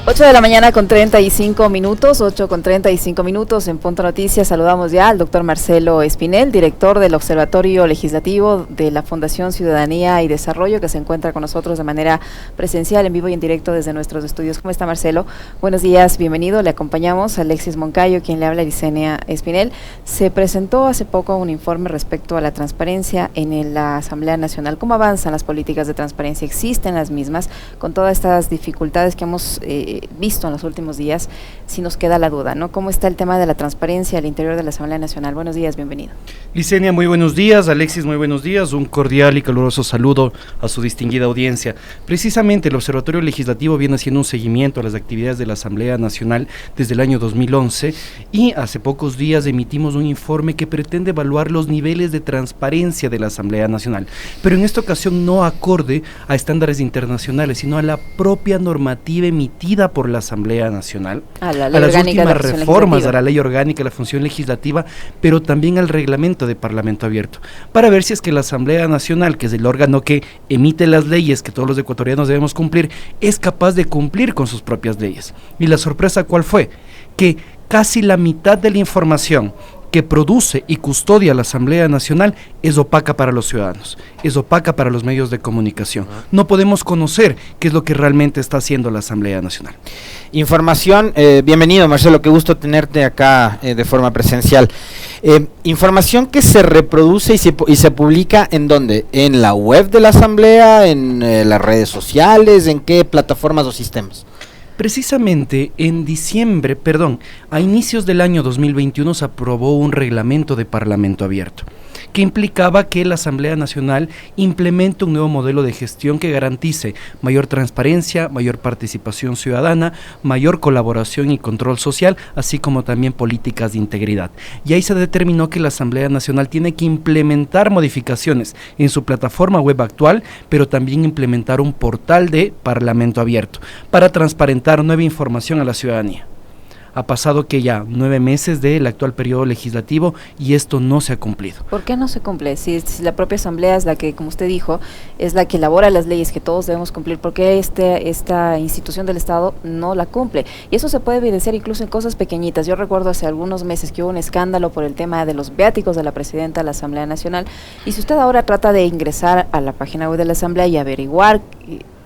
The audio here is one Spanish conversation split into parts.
8 de la mañana con 35 minutos, 8 con 35 minutos en Punto Noticias. Saludamos ya al doctor Marcelo Espinel, director del Observatorio Legislativo de la Fundación Ciudadanía y Desarrollo, que se encuentra con nosotros de manera presencial, en vivo y en directo desde nuestros estudios. ¿Cómo está, Marcelo? Buenos días, bienvenido. Le acompañamos a Alexis Moncayo, quien le habla, Licenia Espinel. Se presentó hace poco un informe respecto a la transparencia en la Asamblea Nacional. ¿Cómo avanzan las políticas de transparencia? ¿Existen las mismas? Con todas estas dificultades que hemos visto en los últimos días, si nos queda la duda, ¿no? ¿Cómo está el tema de la transparencia al interior de la Asamblea Nacional? Buenos días, bienvenido. Licenia, muy buenos días. Alexis, muy buenos días. Un cordial y caluroso saludo a su distinguida audiencia. Precisamente el Observatorio Legislativo viene haciendo un seguimiento a las actividades de la Asamblea Nacional desde el año 2011 y hace pocos días emitimos un informe que pretende evaluar los niveles de transparencia de la Asamblea Nacional, pero en esta ocasión no acorde a estándares internacionales, sino a la propia normativa emitida por la Asamblea Nacional, a las últimas reformas a la Ley Orgánica de la Función Legislativa, pero también al Reglamento de Parlamento Abierto, para ver si es que la Asamblea Nacional, que es el órgano que emite las leyes que todos los ecuatorianos debemos cumplir, es capaz de cumplir con sus propias leyes. Y la sorpresa, ¿cuál fue? Que casi la mitad de la información que produce y custodia la Asamblea Nacional es opaca para los ciudadanos, es opaca para los medios de comunicación. No podemos conocer qué es lo que realmente está haciendo la Asamblea Nacional. Información, bienvenido Marcelo, qué gusto tenerte acá de forma presencial. Información que se reproduce y se publica ¿en dónde? ¿En la web de la Asamblea, en las redes sociales, en qué plataformas o sistemas? Precisamente a inicios del año 2021 se aprobó un reglamento de Parlamento Abierto, que implicaba que la Asamblea Nacional implemente un nuevo modelo de gestión que garantice mayor transparencia, mayor participación ciudadana, mayor colaboración y control social, así como también políticas de integridad. Y ahí se determinó que la Asamblea Nacional tiene que implementar modificaciones en su plataforma web actual, pero también implementar un portal de Parlamento Abierto para transparentar nueva información a la ciudadanía. Ha pasado que ya 9 meses del actual periodo legislativo y esto no se ha cumplido. ¿Por qué no se cumple? Si la propia Asamblea es la que, como usted dijo, es la que elabora las leyes que todos debemos cumplir, ¿por qué esta institución del Estado no la cumple? Y eso se puede evidenciar incluso en cosas pequeñitas. Yo recuerdo hace algunos meses que hubo un escándalo por el tema de los viáticos de la presidenta de la Asamblea Nacional, y si usted ahora trata de ingresar a la página web de la Asamblea y averiguar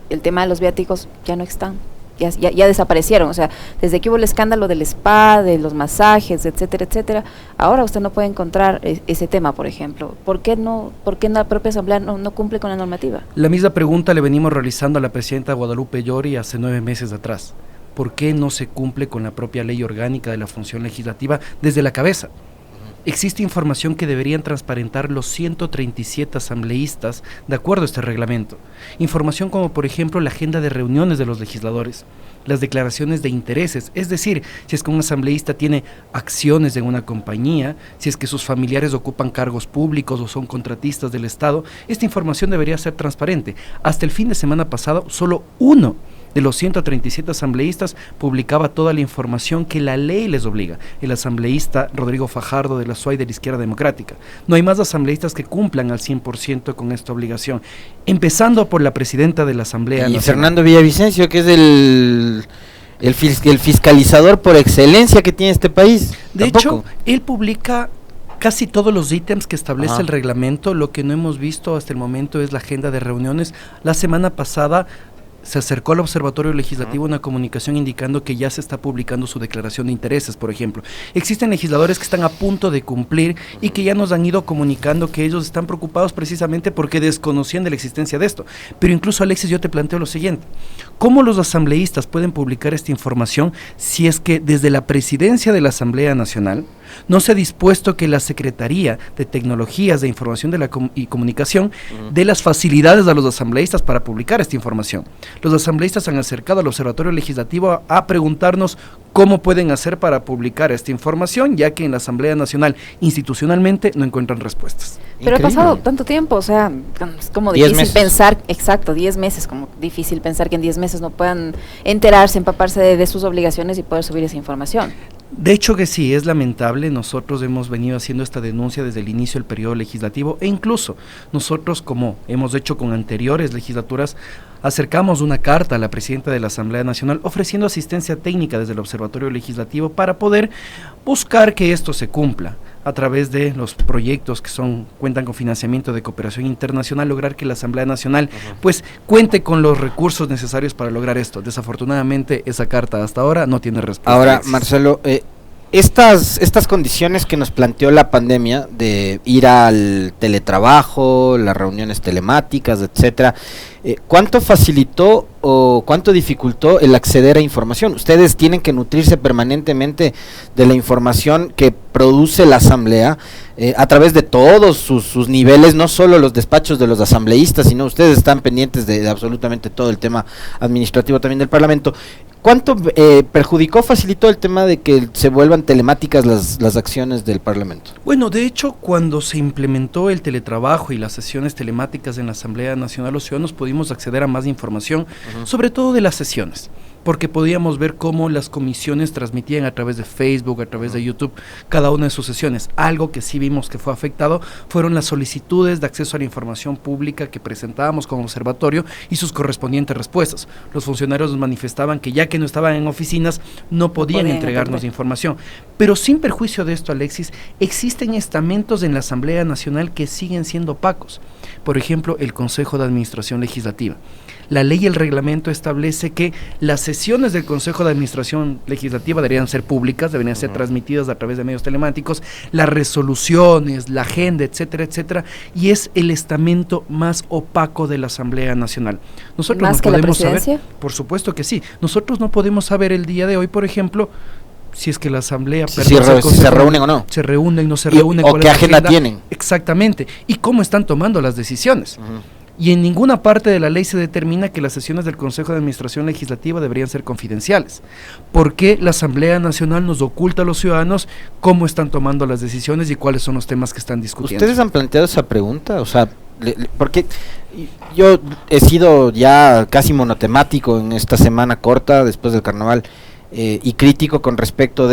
el tema de los viáticos, ya no están. Ya desaparecieron, o sea, desde que hubo el escándalo del spa, de los masajes, etcétera, etcétera, ahora usted no puede encontrar ese tema, por ejemplo. ¿Por qué la propia Asamblea no cumple con la normativa? La misma pregunta le venimos realizando a la presidenta Guadalupe Llori hace 9 meses atrás. ¿Por qué no se cumple con la propia Ley Orgánica de la Función Legislativa desde la cabeza? Existe información que deberían transparentar los 137 asambleístas de acuerdo a este reglamento. Información como, por ejemplo, la agenda de reuniones de los legisladores, las declaraciones de intereses, es decir, si es que un asambleísta tiene acciones en una compañía, si es que sus familiares ocupan cargos públicos o son contratistas del Estado, esta información debería ser transparente. Hasta el fin de semana pasado, solo uno de los 137 asambleístas publicaba toda la información que la ley les obliga, el asambleísta Rodrigo Fajardo de la SUAY de la Izquierda Democrática. No hay más asambleístas que cumplan al 100% con esta obligación, empezando por la presidenta de la Asamblea Nacional. Fernando Villavicencio, que es el fiscalizador por excelencia que tiene este país. De hecho, él publica casi todos los ítems que establece el reglamento. Lo que no hemos visto hasta el momento es la agenda de reuniones. La semana pasada se acercó al Observatorio Legislativo una comunicación indicando que ya se está publicando su declaración de intereses, por ejemplo. Existen legisladores que están a punto de cumplir y que ya nos han ido comunicando que ellos están preocupados precisamente porque desconocían de la existencia de esto. Pero incluso, Alexis, yo te planteo lo siguiente: ¿cómo los asambleístas pueden publicar esta información si es que desde la presidencia de la Asamblea Nacional no se ha dispuesto que la Secretaría de Tecnologías de Información y Comunicación dé las facilidades a los asambleístas para publicar esta información? Los asambleístas han acercado al Observatorio Legislativo a preguntarnos cómo pueden hacer para publicar esta información, ya que en la Asamblea Nacional institucionalmente no encuentran respuestas. Pero increíble. Ha pasado tanto tiempo, o sea, es como difícil pensar, 10 meses, como difícil pensar que en 10 meses no puedan enterarse, empaparse de sus obligaciones y poder subir esa información. De hecho que sí, es lamentable. Nosotros hemos venido haciendo esta denuncia desde el inicio del periodo legislativo e incluso nosotros, como hemos hecho con anteriores legislaturas, acercamos una carta a la presidenta de la Asamblea Nacional ofreciendo asistencia técnica desde el Observatorio Legislativo para poder buscar que esto se cumpla a través de los proyectos que cuentan con financiamiento de cooperación internacional, lograr que la Asamblea Nacional pues cuente con los recursos necesarios para lograr esto. Desafortunadamente esa carta hasta ahora no tiene respuesta. Ahora, Marcelo, estas condiciones que nos planteó la pandemia de ir al teletrabajo, las reuniones telemáticas, etcétera, ¿cuánto facilitó o cuánto dificultó el acceder a información? Ustedes tienen que nutrirse permanentemente de la información que produce la Asamblea a través de todos sus niveles, no solo los despachos de los asambleístas, sino ustedes están pendientes de absolutamente todo el tema administrativo también del Parlamento. ¿Cuánto perjudicó, facilitó el tema de que se vuelvan telemáticas las acciones del Parlamento? Bueno, de hecho, cuando se implementó el teletrabajo y las sesiones telemáticas en la Asamblea Nacional, los ciudadanos pudimos acceder a más información, sobre todo de las sesiones, porque podíamos ver cómo las comisiones transmitían a través de Facebook, a través de YouTube, cada una de sus sesiones. Algo que sí vimos que fue afectado fueron las solicitudes de acceso a la información pública que presentábamos como observatorio y sus correspondientes respuestas. Los funcionarios nos manifestaban que ya que no estaban en oficinas, no podían entregarnos información. Pero sin perjuicio de esto, Alexis, existen estamentos en la Asamblea Nacional que siguen siendo opacos. Por ejemplo, el Consejo de Administración Legislativa. La ley y el reglamento establece que las sesiones del Consejo de Administración Legislativa deberían ser públicas, deberían ser transmitidas a través de medios telemáticos, las resoluciones, la agenda, etcétera, etcétera, y es el estamento más opaco de la Asamblea Nacional. Nosotros ¿Más no que la podemos presidencia? saber, por supuesto que sí, nosotros no podemos saber el día de hoy, por ejemplo, si es que la Asamblea si se reúnen o no. Se reúnen, no se reúnen. O qué agenda tienen. Exactamente, y cómo están tomando las decisiones. Y en ninguna parte de la ley se determina que las sesiones del Consejo de Administración Legislativa deberían ser confidenciales. ¿Por qué la Asamblea Nacional nos oculta a los ciudadanos cómo están tomando las decisiones y cuáles son los temas que están discutiendo? ¿Ustedes han planteado esa pregunta? O sea, porque yo he sido ya casi monotemático en esta semana corta después del carnaval y crítico con respecto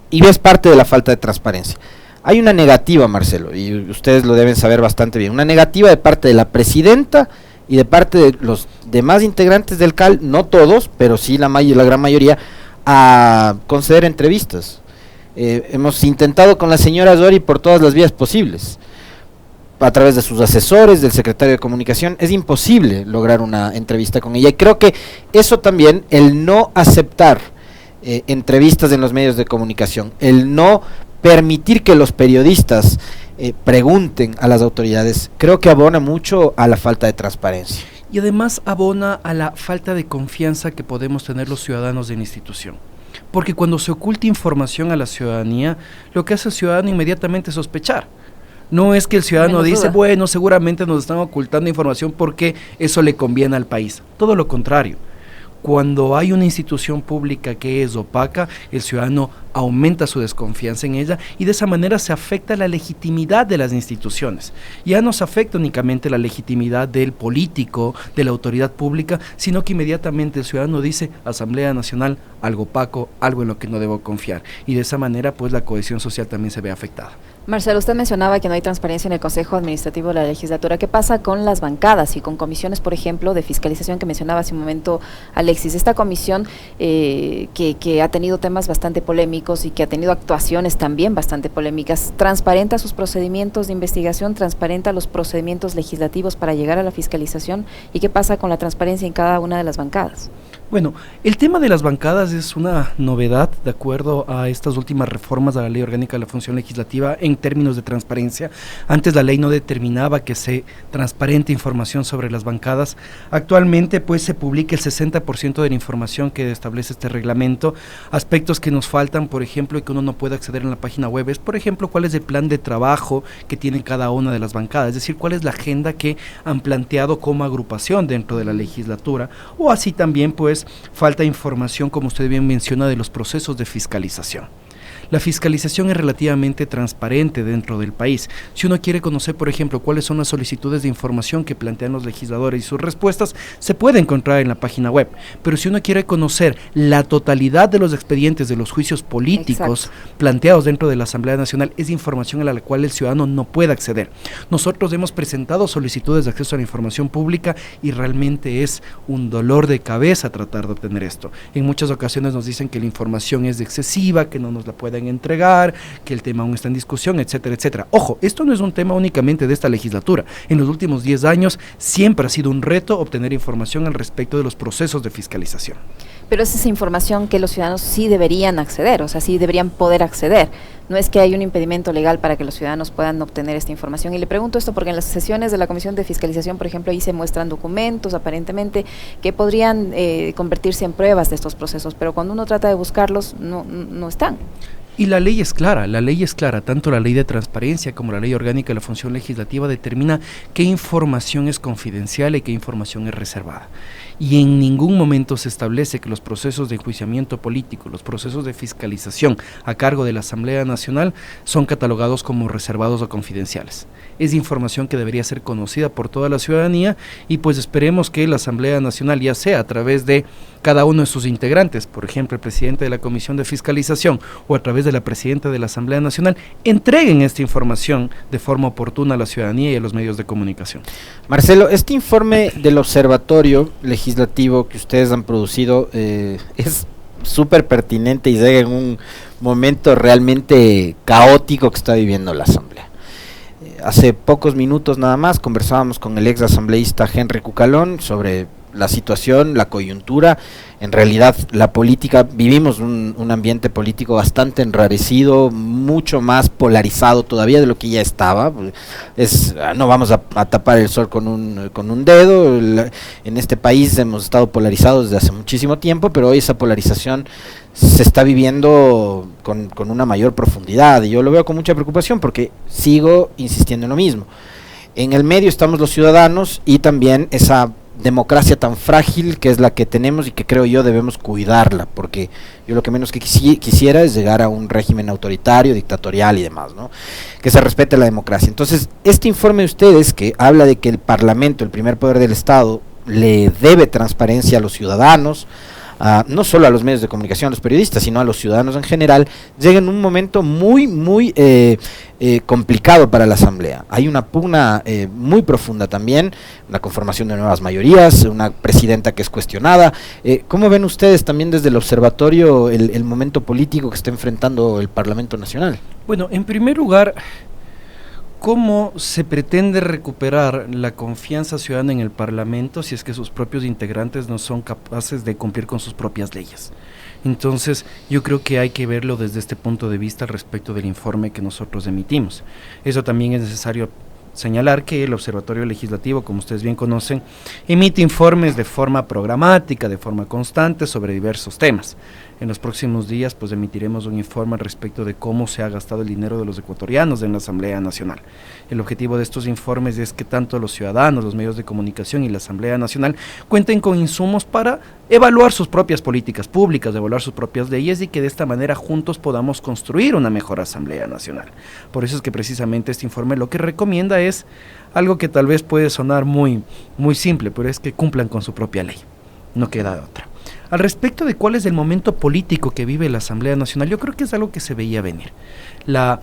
y es parte de la falta de transparencia. Hay una negativa, Marcelo, y ustedes lo deben saber bastante bien, una negativa de parte de la presidenta y de parte de los demás integrantes del CAL, no todos, pero sí la gran mayoría, a conceder entrevistas. Hemos intentado con la señora Zori por todas las vías posibles, a través de sus asesores, del secretario de Comunicación, es imposible lograr una entrevista con ella, y creo que eso también, el no aceptar entrevistas en los medios de comunicación, el no permitir que los periodistas pregunten a las autoridades, creo que abona mucho a la falta de transparencia. Y además abona a la falta de confianza que podemos tener los ciudadanos de la institución. Porque cuando se oculta información a la ciudadanía, lo que hace el ciudadano inmediatamente es sospechar. No es que el ciudadano dice, bueno, seguramente nos están ocultando información porque eso le conviene al país. Todo lo contrario. Cuando hay una institución pública que es opaca, el ciudadano aumenta su desconfianza en ella y de esa manera se afecta la legitimidad de las instituciones. Ya no se afecta únicamente la legitimidad del político, de la autoridad pública, sino que inmediatamente el ciudadano dice, Asamblea Nacional, algo opaco, algo en lo que no debo confiar. Y de esa manera, pues la cohesión social también se ve afectada. Marcelo, usted mencionaba que no hay transparencia en el Consejo Administrativo de la Legislatura. ¿Qué pasa con las bancadas y con comisiones, por ejemplo, de fiscalización que mencionaba hace un momento Alexis? Esta comisión que ha tenido temas bastante polémicos y que ha tenido actuaciones también bastante polémicas, ¿transparenta sus procedimientos de investigación, transparenta los procedimientos legislativos para llegar a la fiscalización? ¿Y qué pasa con la transparencia en cada una de las bancadas? Bueno, el tema de las bancadas es una novedad de acuerdo a estas últimas reformas a la Ley Orgánica de la Función Legislativa en términos de transparencia. Antes la ley no determinaba que se transparente información sobre las bancadas. Actualmente pues se publica el 60% de la información que establece este reglamento. Aspectos que nos faltan, por ejemplo, y que uno no puede acceder en la página web, es por ejemplo cuál es el plan de trabajo que tiene cada una de las bancadas, es decir, cuál es la agenda que han planteado como agrupación dentro de la legislatura, o así también pues falta información, como usted bien menciona, de los procesos de fiscalización. La fiscalización es relativamente transparente dentro del país. Si uno quiere conocer, por ejemplo, cuáles son las solicitudes de información que plantean los legisladores y sus respuestas, se puede encontrar en la página web. Pero si uno quiere conocer la totalidad de los expedientes de los juicios políticos planteados dentro de la Asamblea Nacional, es información a la cual el ciudadano no puede acceder. Nosotros hemos presentado solicitudes de acceso a la información pública y realmente es un dolor de cabeza tratar de obtener esto. En muchas ocasiones nos dicen que la información es excesiva, que no nos la pueden entregar, que el tema aún está en discusión, etcétera, etcétera. Ojo, esto no es un tema únicamente de esta legislatura. En los últimos 10 años siempre ha sido un reto obtener información al respecto de los procesos de fiscalización. Pero es esa información que los ciudadanos sí deberían acceder, o sea, sí deberían poder acceder. No es que hay un impedimento legal para que los ciudadanos puedan obtener esta información. Y le pregunto esto porque en las sesiones de la Comisión de Fiscalización, por ejemplo, ahí se muestran documentos aparentemente que podrían convertirse en pruebas de estos procesos, pero cuando uno trata de buscarlos, no están. Y la ley es clara, tanto la ley de transparencia como la ley orgánica de la función legislativa determina qué información es confidencial y qué información es reservada. Y en ningún momento se establece que los procesos de enjuiciamiento político, los procesos de fiscalización a cargo de la Asamblea Nacional son catalogados como reservados o confidenciales. Es información que debería ser conocida por toda la ciudadanía y pues esperemos que la Asamblea Nacional, ya sea a través de cada uno de sus integrantes, por ejemplo el presidente de la Comisión de Fiscalización o a través de la presidenta de la Asamblea Nacional, entreguen esta información de forma oportuna a la ciudadanía y a los medios de comunicación. Marcelo, este informe del Observatorio Legislativo que ustedes han producido es súper pertinente y llega en un momento realmente caótico que está viviendo la Asamblea. Hace pocos minutos nada más conversábamos con el ex asambleísta Henry Cucalón sobre la situación, la coyuntura. En realidad la política, vivimos un ambiente político bastante enrarecido, mucho más polarizado todavía de lo que ya estaba. No vamos a tapar el sol con un dedo. En este país hemos estado polarizados desde hace muchísimo tiempo, pero hoy esa polarización se está viviendo con una mayor profundidad, y yo lo veo con mucha preocupación porque sigo insistiendo en lo mismo. En el medio estamos los ciudadanos y también esa democracia tan frágil que es la que tenemos y que creo yo debemos cuidarla, porque yo lo que menos que quisiera es llegar a un régimen autoritario, dictatorial y demás, ¿no? Que se respete la democracia. Entonces, este informe de ustedes que habla de que el Parlamento, el primer poder del Estado, le debe transparencia a los ciudadanos, no solo a los medios de comunicación, a los periodistas, sino a los ciudadanos en general, llega en un momento muy complicado para la Asamblea. Hay una pugna muy profunda también, una conformación de nuevas mayorías, una presidenta que es cuestionada. ¿Cómo ven ustedes también desde el observatorio el momento político que está enfrentando el Parlamento Nacional? Bueno, en primer lugar, ¿cómo se pretende recuperar la confianza ciudadana en el Parlamento si es que sus propios integrantes no son capaces de cumplir con sus propias leyes? Entonces, yo creo que hay que verlo desde este punto de vista respecto del informe que nosotros emitimos. Eso también es necesario señalar que el Observatorio Legislativo, como ustedes bien conocen, emite informes de forma programática, de forma constante sobre diversos temas. En los próximos días pues emitiremos un informe al respecto de cómo se ha gastado el dinero de los ecuatorianos en la Asamblea Nacional. El objetivo de estos informes es que tanto los ciudadanos, los medios de comunicación y la Asamblea Nacional cuenten con insumos para evaluar sus propias políticas públicas, evaluar sus propias leyes y que de esta manera juntos podamos construir una mejor Asamblea Nacional. Por eso es que precisamente este informe lo que recomienda es algo que tal vez puede sonar muy simple, pero es que cumplan con su propia ley, no queda de otra. Al respecto de cuál es el momento político que vive la Asamblea Nacional, yo creo que es algo que se veía venir. La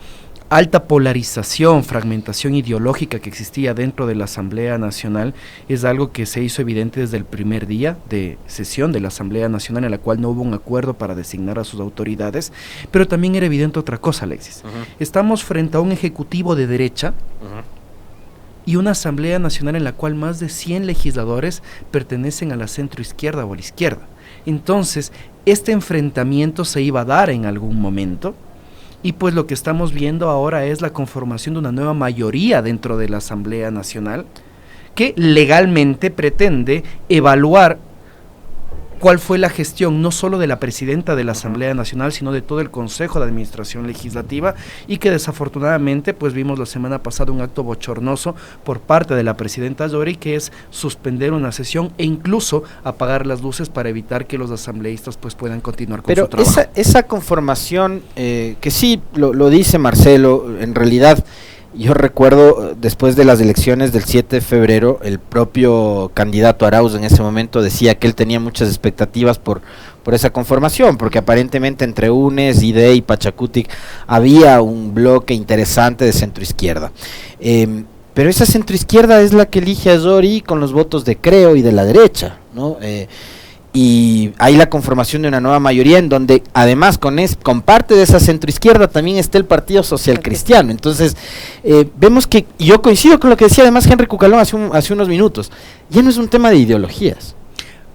alta polarización, fragmentación ideológica que existía dentro de la Asamblea Nacional es algo que se hizo evidente desde el primer día de sesión de la Asamblea Nacional, en la cual no hubo un acuerdo para designar a sus autoridades, pero también era evidente otra cosa, Alexis. Estamos frente a un ejecutivo de derecha y una Asamblea Nacional en la cual más de 100 legisladores pertenecen a la centroizquierda o a la izquierda. Entonces, este enfrentamiento se iba a dar en algún momento, y pues lo que estamos viendo ahora es la conformación de una nueva mayoría dentro de la Asamblea Nacional que legalmente pretende evaluar cuál fue la gestión, no solo de la presidenta de la Asamblea Nacional, sino de todo el Consejo de Administración Legislativa, y que desafortunadamente pues vimos la semana pasada un acto bochornoso por parte de la presidenta Yori, que es suspender una sesión e incluso apagar las luces para evitar que los asambleístas pues puedan continuar con su trabajo. Pero esa conformación, que sí, lo dice Marcelo, en realidad yo recuerdo después de las elecciones del 7 de febrero, el propio candidato Arauz en ese momento decía que él tenía muchas expectativas por esa conformación, porque aparentemente entre UNES, IDE y Pachacutic había un bloque interesante de centroizquierda. Pero esa centroizquierda es la que elige a Yori con los votos de Creo y de la derecha, ¿no? Y hay la conformación de una nueva mayoría en donde además con parte de esa centroizquierda también está el Partido Social Cristiano. Entonces vemos que, y yo coincido con lo que decía además Henry Cucalón hace unos minutos, ya no es un tema de ideologías.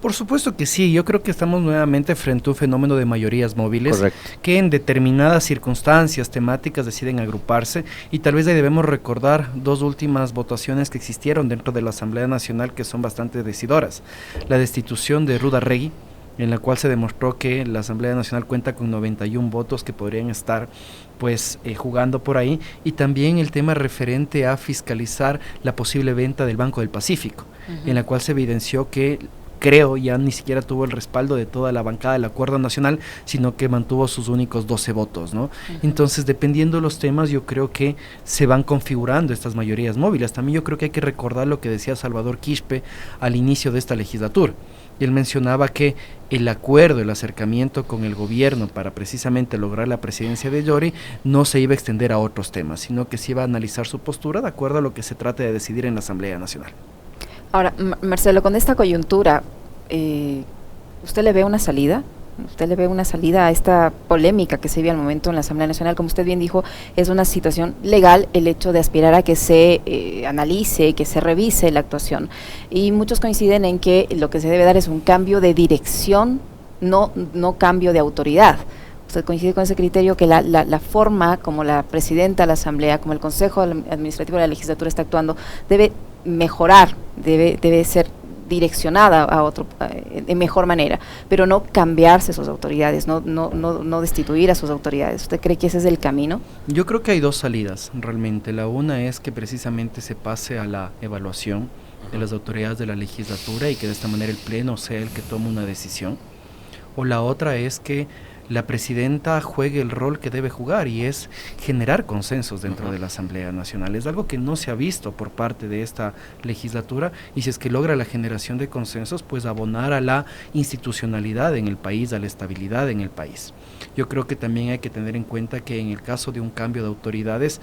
Por supuesto que sí, yo creo que estamos nuevamente frente a un fenómeno de mayorías móviles. Correcto. Que en determinadas circunstancias temáticas deciden agruparse, y tal vez ahí debemos recordar dos últimas votaciones que existieron dentro de la Asamblea Nacional que son bastante decidoras. La destitución de Ruda Regui, en la cual se demostró que la Asamblea Nacional cuenta con 91 votos que podrían estar pues jugando por ahí, y también el tema referente a fiscalizar la posible venta del Banco del Pacífico, en la cual se evidenció que Creo ya ni siquiera tuvo el respaldo de toda la bancada del Acuerdo Nacional, sino que mantuvo sus únicos 12 votos, ¿no? Entonces, dependiendo de los temas, yo creo que se van configurando estas mayorías móviles. También yo creo que hay que recordar lo que decía Salvador Quispe al inicio de esta legislatura. Él mencionaba que el acuerdo, el acercamiento con el gobierno para precisamente lograr la presidencia de Yori no se iba a extender a otros temas, sino que se iba a analizar su postura de acuerdo a lo que se trate de decidir en la Asamblea Nacional. Ahora, Marcelo, con esta coyuntura, ¿usted le ve una salida? ¿Usted le ve una salida a esta polémica que se vive al momento en la Asamblea Nacional? Como usted bien dijo, es una situación legal el hecho de aspirar a que se analice, que se revise la actuación. Y muchos coinciden en que lo que se debe dar es un cambio de dirección, no cambio de autoridad. ¿Usted coincide con ese criterio que la forma como la presidenta de la Asamblea, como el Consejo Administrativo de la Legislatura está actuando, debe mejorar, debe ser direccionada de mejor manera, pero no cambiarse sus autoridades, no destituir a sus autoridades? ¿Usted cree que ese es el camino? Yo creo que hay dos salidas realmente. La una es que precisamente se pase a la evaluación de las autoridades de la legislatura y que de esta manera el Pleno sea el que tome una decisión. O la otra es que la presidenta juegue el rol que debe jugar, y es generar consensos dentro de la Asamblea Nacional. Es algo que no se ha visto por parte de esta legislatura, y si es que logra la generación de consensos, pues abonar a la institucionalidad en el país, a la estabilidad en el país. Yo creo que también hay que tener en cuenta que en el caso de un cambio de autoridades,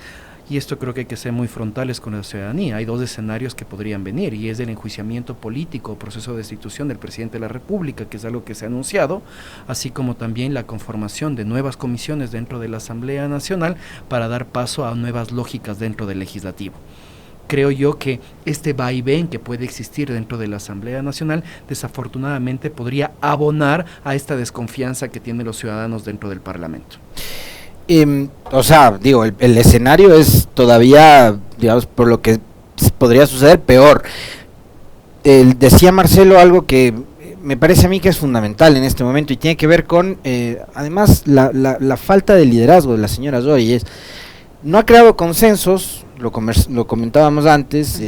y esto creo que hay que ser muy frontales con la ciudadanía, hay dos escenarios que podrían venir, y es el enjuiciamiento político o proceso de destitución del presidente de la República, que es algo que se ha anunciado, así como también la conformación de nuevas comisiones dentro de la Asamblea Nacional para dar paso a nuevas lógicas dentro del legislativo. Creo yo que este vaivén que puede existir dentro de la Asamblea Nacional desafortunadamente podría abonar a esta desconfianza que tienen los ciudadanos dentro del Parlamento. O sea, digo, el escenario es todavía, digamos, por lo que podría suceder, peor. Decía Marcelo algo que me parece a mí que es fundamental en este momento y tiene que ver con, además, la falta de liderazgo de la señora Yori. No ha creado consensos, lo comentábamos antes,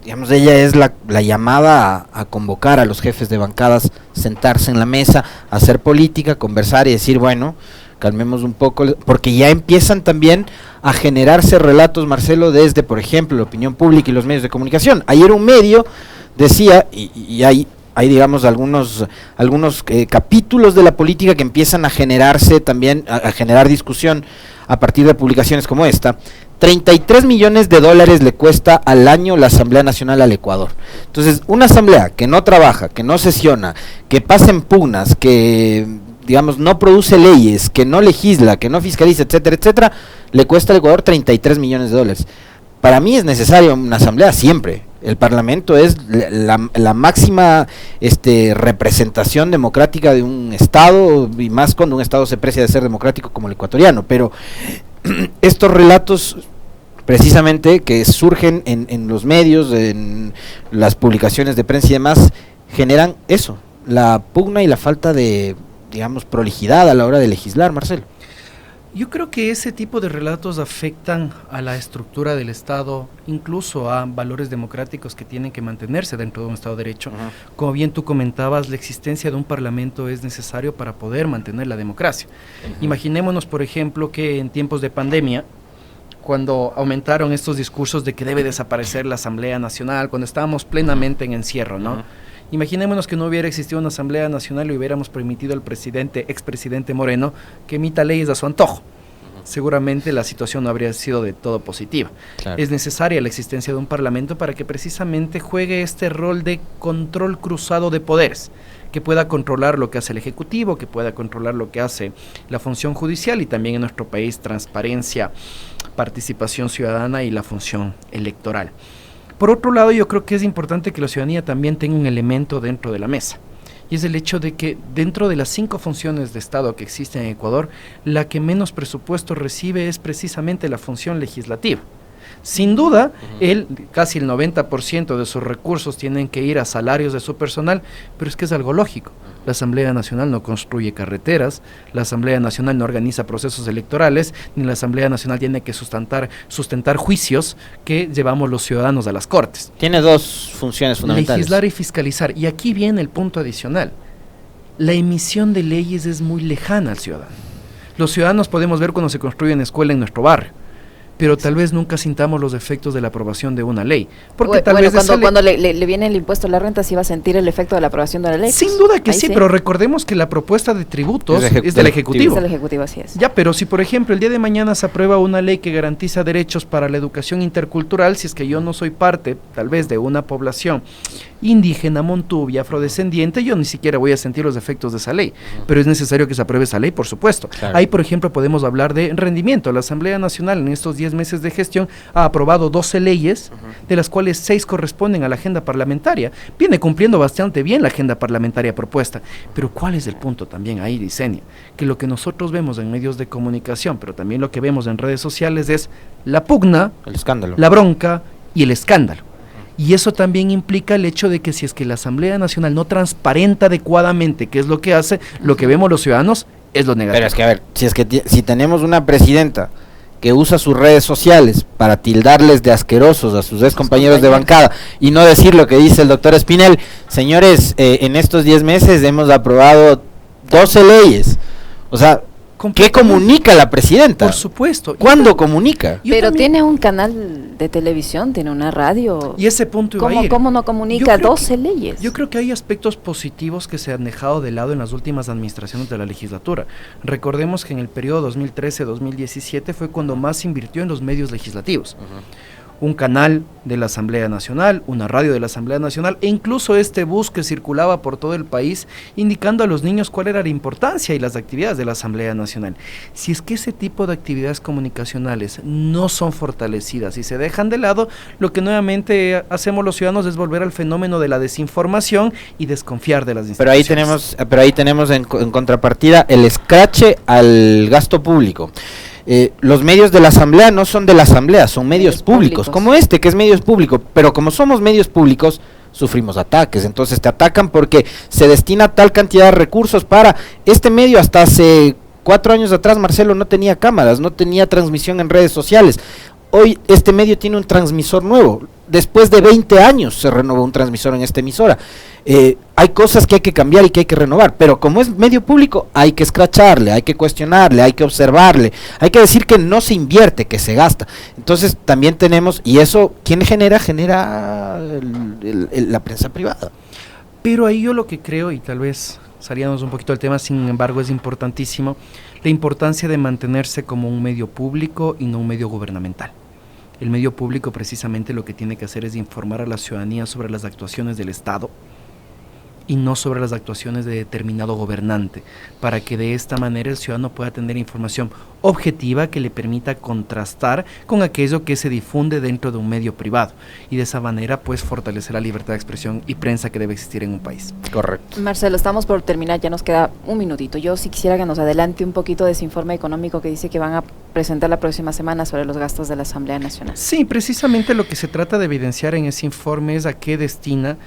digamos, ella es la llamada a convocar a los jefes de bancadas, sentarse en la mesa, hacer política, conversar y decir, bueno, calmemos un poco, porque ya empiezan también a generarse relatos, Marcelo, desde, por ejemplo, la opinión pública y los medios de comunicación. Ayer un medio decía, y hay digamos algunos capítulos de la política que empiezan a generarse también, a generar discusión a partir de publicaciones como esta. 33 millones de dólares le cuesta al año la Asamblea Nacional al Ecuador. Entonces, una asamblea que no trabaja, que no sesiona, que pasa en pugnas, que digamos no produce leyes, que no legisla, que no fiscaliza, etcétera, etcétera, le cuesta al Ecuador 33 millones de dólares. Para mí es necesario una asamblea siempre. El Parlamento es la máxima representación democrática de un Estado, y más cuando un Estado se precia de ser democrático como el ecuatoriano. Pero estos relatos, precisamente, que surgen en los medios, en las publicaciones de prensa y demás, generan eso. la pugna y la falta de, digamos, prolijidad a la hora de legislar, Marcelo? Yo creo que ese tipo de relatos afectan a la estructura del Estado, incluso a valores democráticos que tienen que mantenerse dentro de un Estado de Derecho. Como bien tú comentabas, la existencia de un parlamento es necesario para poder mantener la democracia. Imaginémonos, por ejemplo, que en tiempos de pandemia, cuando aumentaron estos discursos de que debe desaparecer la Asamblea Nacional, cuando estábamos plenamente en encierro, ¿no? Imaginémonos que no hubiera existido una Asamblea Nacional y hubiéramos permitido al expresidente Moreno que emita leyes a su antojo. Seguramente la situación no habría sido de todo positiva. Claro. Es necesaria la existencia de un parlamento para que precisamente juegue este rol de control cruzado de poderes, que pueda controlar lo que hace el Ejecutivo, que pueda controlar lo que hace la función judicial y también en nuestro país transparencia, participación ciudadana y la función electoral. Por otro lado, yo creo que es importante que la ciudadanía también tenga un elemento dentro de la mesa, y es el hecho de que dentro de las 5 funciones de Estado que existen en Ecuador, la que menos presupuesto recibe es precisamente la función legislativa. Sin duda, casi el 90% de sus recursos tienen que ir a salarios de su personal, pero es que es algo lógico. La Asamblea Nacional no construye carreteras, la Asamblea Nacional no organiza procesos electorales, ni la Asamblea Nacional tiene que sustentar juicios que llevamos los ciudadanos a las Cortes. Tiene 2 funciones fundamentales: legislar y fiscalizar. Y aquí viene el punto adicional. La emisión de leyes es muy lejana al ciudadano. Los ciudadanos podemos ver cuando se construye una escuela en nuestro barrio, pero tal vez nunca sintamos los efectos de la aprobación de una ley. Porque cuando le viene el impuesto a la renta, ¿sí va a sentir el efecto de la aprobación de la ley? Sin duda que sí, pero recordemos que la propuesta de tributos es del Ejecutivo. Es del Ejecutivo, así es. Ya, pero si por ejemplo el día de mañana se aprueba una ley que garantiza derechos para la educación intercultural, si es que yo no soy parte, tal vez, de una población indígena, montubia, afrodescendiente, yo ni siquiera voy a sentir los efectos de esa ley, pero es necesario que se apruebe esa ley, por supuesto. Claro. Ahí, por ejemplo, podemos hablar de rendimiento. La Asamblea Nacional en estos 10 meses de gestión ha aprobado 12 leyes, de las cuales 6 corresponden a la agenda parlamentaria. Viene cumpliendo bastante bien la agenda parlamentaria propuesta, pero ¿cuál es el punto también ahí, Licenia? Que lo que nosotros vemos en medios de comunicación, pero también lo que vemos en redes sociales es la pugna, el escándalo, la bronca y el escándalo. Y eso también implica el hecho de que si es que la Asamblea Nacional no transparenta adecuadamente qué es lo que hace, lo que vemos los ciudadanos es lo negativo. Pero es que, a ver, si tenemos una presidenta que usa sus redes sociales para tildarles de asquerosos a sus compañeros de bancada y no decir lo que dice el doctor Espinel, señores, en estos 10 meses hemos aprobado 12 leyes, o sea, ¿qué comunica la presidenta? Por supuesto. ¿Cuándo comunica? Pero tiene un canal de televisión, tiene una radio. Y ese punto iba a ir. ¿Cómo no comunica 12 leyes? Yo creo que hay aspectos positivos que se han dejado de lado en las últimas administraciones de la legislatura. Recordemos que en el periodo 2013-2017 fue cuando más se invirtió en los medios legislativos. Un canal de la Asamblea Nacional, una radio de la Asamblea Nacional, e incluso este bus que circulaba por todo el país indicando a los niños cuál era la importancia y las actividades de la Asamblea Nacional. Si es que ese tipo de actividades comunicacionales no son fortalecidas y se dejan de lado, lo que nuevamente hacemos los ciudadanos es volver al fenómeno de la desinformación y desconfiar de las instituciones. Pero ahí tenemos en contrapartida el escrache al gasto público. Los medios de la Asamblea no son de la Asamblea, son medios públicos, como este que es medios público, pero como somos medios públicos, sufrimos ataques. Entonces te atacan porque se destina tal cantidad de recursos para este medio. Hasta hace 4 años atrás, Marcelo, no tenía cámaras, no tenía transmisión en redes sociales. Hoy este medio tiene un transmisor nuevo. Después de 20 años se renovó un transmisor en esta emisora. Hay cosas que hay que cambiar y que hay que renovar, pero como es medio público, hay que escracharle, hay que cuestionarle, hay que observarle, hay que decir que no se invierte, que se gasta. Entonces también tenemos, y eso, ¿quién genera? Genera la prensa privada. Pero ahí yo lo que creo, y tal vez salíamos un poquito del tema, sin embargo es importantísimo, la importancia de mantenerse como un medio público y no un medio gubernamental. El medio público precisamente lo que tiene que hacer es informar a la ciudadanía sobre las actuaciones del Estado y no sobre las actuaciones de determinado gobernante, para que de esta manera el ciudadano pueda tener información objetiva que le permita contrastar con aquello que se difunde dentro de un medio privado, y de esa manera pues fortalecer la libertad de expresión y prensa que debe existir en un país. Correcto. Marcelo, estamos por terminar, ya nos queda un minutito. Yo sí quisiera que nos adelante un poquito de ese informe económico que dice que van a presentar la próxima semana sobre los gastos de la Asamblea Nacional. Sí, precisamente lo que se trata de evidenciar en ese informe es a qué destina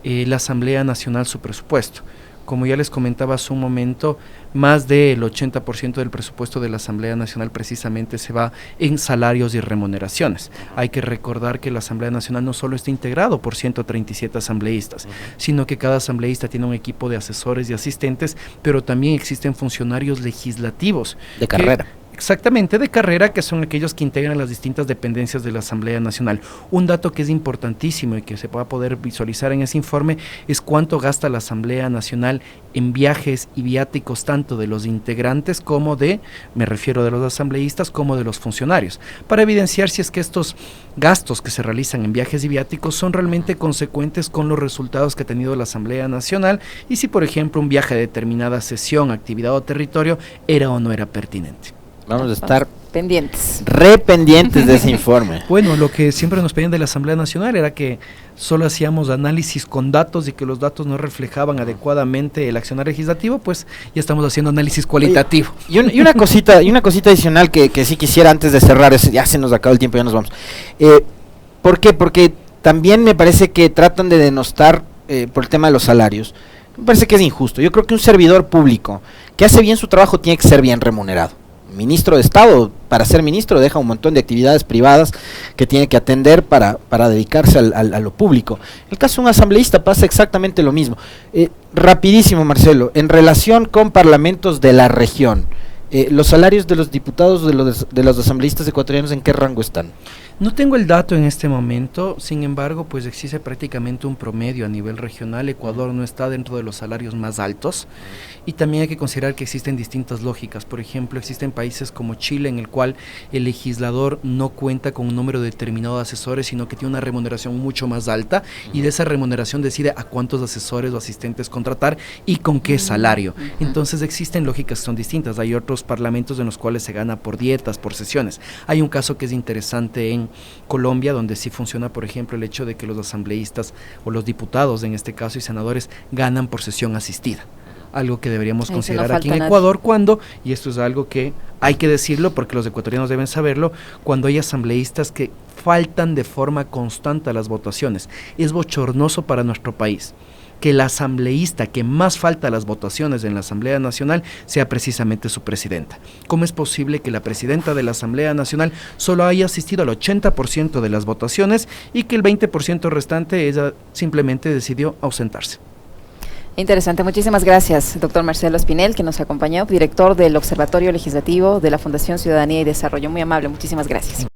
la Asamblea Nacional su presupuesto. como ya les comentaba hace un momento, más del 80% del presupuesto de la Asamblea Nacional precisamente se va en salarios y remuneraciones. Hay que recordar que la Asamblea Nacional no solo está integrado por 137 asambleístas, sino que cada asambleísta tiene un equipo de asesores y asistentes, pero también existen funcionarios legislativos. De carrera. Exactamente, de carrera, que son aquellos que integran las distintas dependencias de la Asamblea Nacional. Un dato que es importantísimo y que se va a poder visualizar en ese informe es cuánto gasta la Asamblea Nacional en viajes y viáticos tanto de los integrantes como me refiero de los asambleístas, como de los funcionarios, para evidenciar si es que estos gastos que se realizan en viajes y viáticos son realmente consecuentes con los resultados que ha tenido la Asamblea Nacional y si, por ejemplo, un viaje a determinada sesión, actividad o territorio era o no era pertinente. Vamos a estar pendientes de ese informe. Bueno, lo que siempre nos pedían de la Asamblea Nacional era que solo hacíamos análisis con datos y que los datos no reflejaban adecuadamente el accionar legislativo, pues ya estamos haciendo análisis cualitativo. Y una cosita adicional que sí quisiera antes de cerrar, ya se nos acabó el tiempo, ya nos vamos. ¿Por qué? Porque también me parece que tratan de denostar por el tema de los salarios. Me parece que es injusto. Yo creo que un servidor público que hace bien su trabajo tiene que ser bien remunerado. Ministro de Estado, para ser ministro, deja un montón de actividades privadas que tiene que atender para dedicarse a lo público. En el caso de un asambleísta pasa exactamente lo mismo. Rapidísimo, Marcelo, en relación con parlamentos de la región, los salarios de los diputados de los asambleístas ecuatorianos, ¿en qué rango están? No tengo el dato en este momento, sin embargo, pues existe prácticamente un promedio a nivel regional. Ecuador no está dentro de los salarios más altos y también hay que considerar que existen distintas lógicas. Por ejemplo, existen países como Chile en el cual el legislador no cuenta con un número determinado de asesores, sino que tiene una remuneración mucho más alta y de esa remuneración decide a cuántos asesores o asistentes contratar y con qué salario. Entonces existen lógicas que son distintas. Hay otros parlamentos en los cuales se gana por dietas, por sesiones. Hay un caso que es interesante en Colombia, donde sí funciona, por ejemplo, el hecho de que los asambleístas o los diputados, en este caso, y senadores, ganan por sesión asistida. Algo que deberíamos considerar aquí en Ecuador cuando, y esto es algo que hay que decirlo porque los ecuatorianos deben saberlo, cuando hay asambleístas que faltan de forma constante a las votaciones. Es bochornoso para nuestro país que el asambleísta que más falta a las votaciones en la Asamblea Nacional sea precisamente su presidenta. ¿Cómo es posible que la presidenta de la Asamblea Nacional solo haya asistido al 80% de las votaciones y que el 20% restante ella simplemente decidió ausentarse? Interesante, muchísimas gracias, doctor Marcelo Espinel, que nos acompañó, director del Observatorio Legislativo de la Fundación Ciudadanía y Desarrollo. Muy amable, muchísimas gracias.